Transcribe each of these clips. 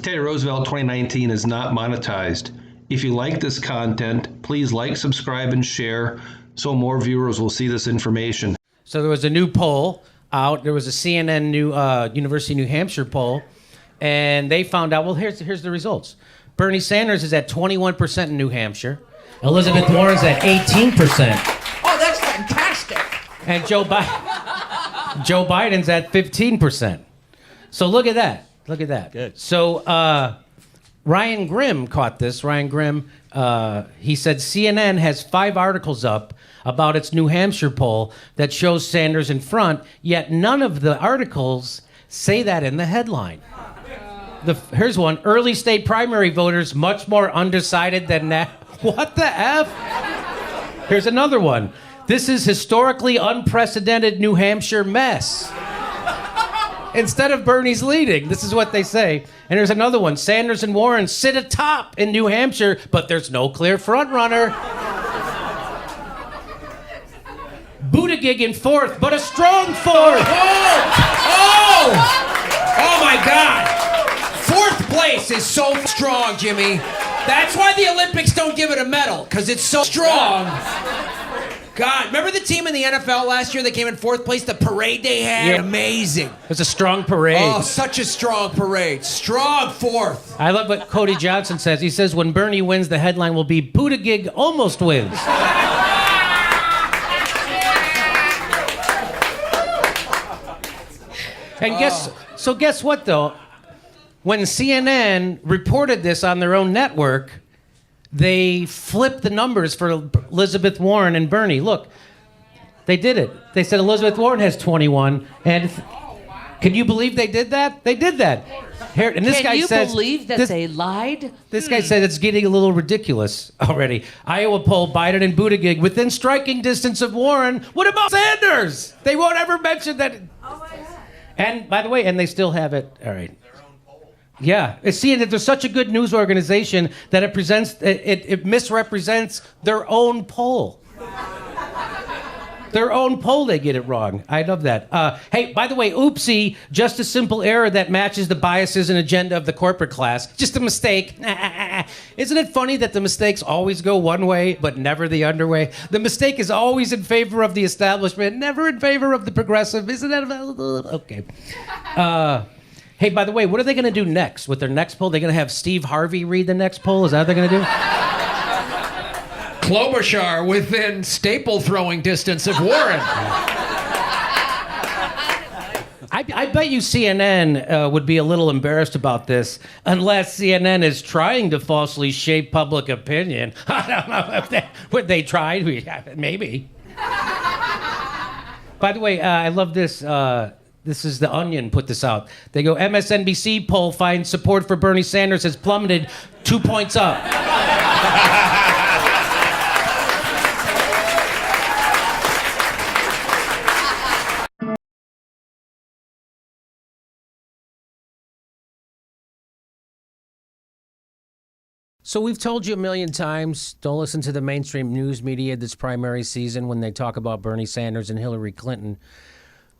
Teddy Roosevelt 2019 is not monetized. If you like this content, please like, subscribe, and share so more viewers will see this information. So there was a new poll out. There was a CNN University of New Hampshire poll, and they found out, well, here's the results. Bernie Sanders is at 21% in New Hampshire. Elizabeth Warren's at 18%. Oh, that's fantastic. And Joe Biden's at 15%. So look at that. Look at that. Good. So Ryan Grimm caught this. Ryan Grimm, he said CNN has 5 articles up about its New Hampshire poll that shows Sanders in front, yet none of the articles say that in the headline. Here's one. Early state primary voters much more undecided than that. What the F? Here's another one. This is historically unprecedented New Hampshire mess. Instead of Bernie's leading, this is what they say. And there's another one. Sanders and Warren sit atop in New Hampshire, but there's no clear frontrunner. Buttigieg in 4th, but a strong 4th. Oh my God. 4th place is so strong, Jimmy. That's why the Olympics don't give it a medal, because it's so strong. God, remember the team in the NFL last year that came in 4th place? The parade they had? Yeah. Amazing. It was a strong parade. Oh, such a strong parade. Strong 4th. I love what Cody Johnson says. He says, when Bernie wins, the headline will be, Buttigieg almost wins. And guess what, though? When CNN reported this on their own network, they flipped the numbers for Elizabeth Warren and Bernie. Look, they did it. They said Elizabeth Warren has 21. And can you believe they did that? They did that. Here, and this Can guy you says, believe that they lied? This guy said it's getting a little ridiculous already. Iowa poll, Biden and Buttigieg within striking distance of Warren. What about Sanders? They won't ever mention that. Oh my God. And by the way, and they still have it. All right. Yeah, see that there's such a good news organization that it misrepresents their own poll. Their own poll, they get it wrong. I love that. Hey, by the way, oopsie, just a simple error that matches the biases and agenda of the corporate class. Just a mistake. Isn't it funny that the mistakes always go one way, but never the other way? The mistake is always in favor of the establishment, never in favor of the progressive. Isn't that okay? Hey, by the way, what are they going to do next with their next poll? They're going to have Steve Harvey read the next poll? Is that what they're going to do? Klobuchar within staple throwing distance of Warren. I bet you CNN would be a little embarrassed about this unless CNN is trying to falsely shape public opinion. I don't know if would they try? Maybe. By the way, I love this. This is The Onion put this out. They go, MSNBC poll finds support for Bernie Sanders has plummeted 2 points up. So we've told you a million times, don't listen to the mainstream news media this primary season when they talk about Bernie Sanders and Hillary Clinton.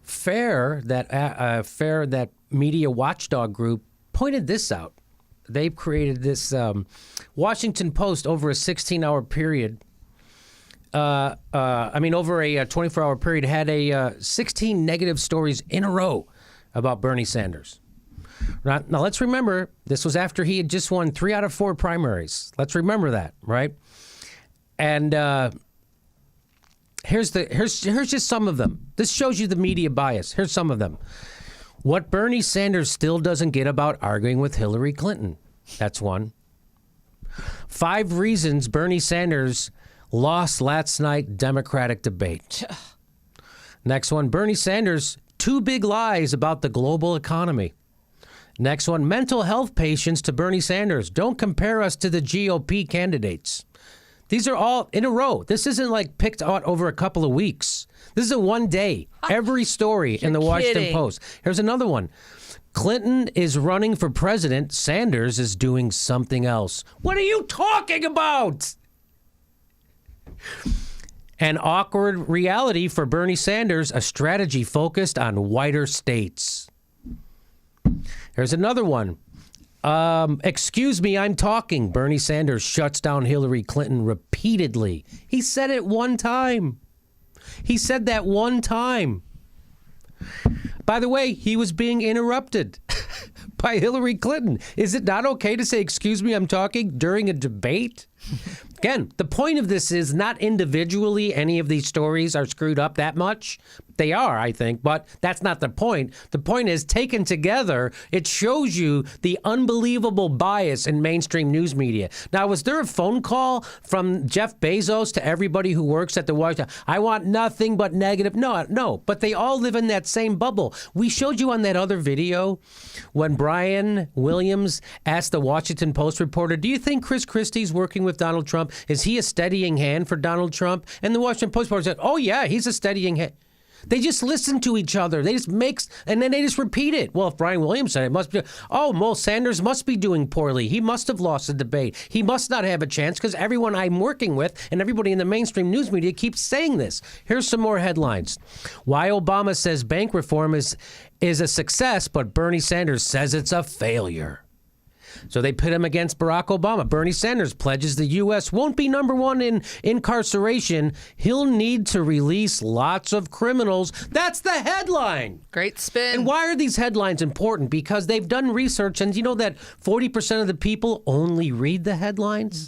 Fair, that media watchdog group, pointed this out. They've created this Washington Post over a 16-hour period. Over a 24-hour period, had 16 negative stories in a row about Bernie Sanders. Now, let's remember, this was after he had just won 3 out of 4 primaries. Let's remember that, right? And here's just some of them. This shows you the media bias. Here's some of them. What Bernie Sanders still doesn't get about arguing with Hillary Clinton. That's one. 5 reasons Bernie Sanders lost last night Democratic debate. Next one, Bernie Sanders, 2 big lies about the global economy. Next one, mental health patients to Bernie Sanders. Don't compare us to the GOP candidates. These are all in a row. This isn't like picked out over a couple of weeks. This is a one day. Every story in the Washington Post. Here's another one. Clinton is running for president. Sanders is doing something else. What are you talking about? An awkward reality for Bernie Sanders, a strategy focused on whiter states. Here's another one. Excuse me, I'm talking. Bernie Sanders shuts down Hillary Clinton repeatedly. He said it one time. He said that one time. By the way, he was being interrupted by Hillary Clinton. Is it not okay to say, excuse me, I'm talking during a debate? Again, the point of this is not individually any of these stories are screwed up that much. They are, I think, but that's not the point. The point is, taken together, it shows you the unbelievable bias in mainstream news media. Now, was there a phone call from Jeff Bezos to everybody who works at the White House? I want nothing but negative. No, but they all live in that same bubble. We showed you on that other video when Brian Williams asked the Washington Post reporter, do you think Chris Christie's working with Donald Trump? Is he a steadying hand for Donald Trump? And the Washington Post reporter said, oh, yeah, he's a steadying hand. They just listen to each other. They just and then they just repeat it. Well, if Brian Williams said it, must be, Sanders must be doing poorly. He must have lost the debate. He must not have a chance because everyone I'm working with and everybody in the mainstream news media keeps saying this. Here's some more headlines. Why Obama says bank reform is a success, but Bernie Sanders says it's a failure. So they pit him against Barack Obama. Bernie Sanders pledges the U.S. won't be number one in incarceration. He'll need to release lots of criminals. That's the headline. Great spin. And why are these headlines important? Because they've done research, and you know that 40% of the people only read the headlines?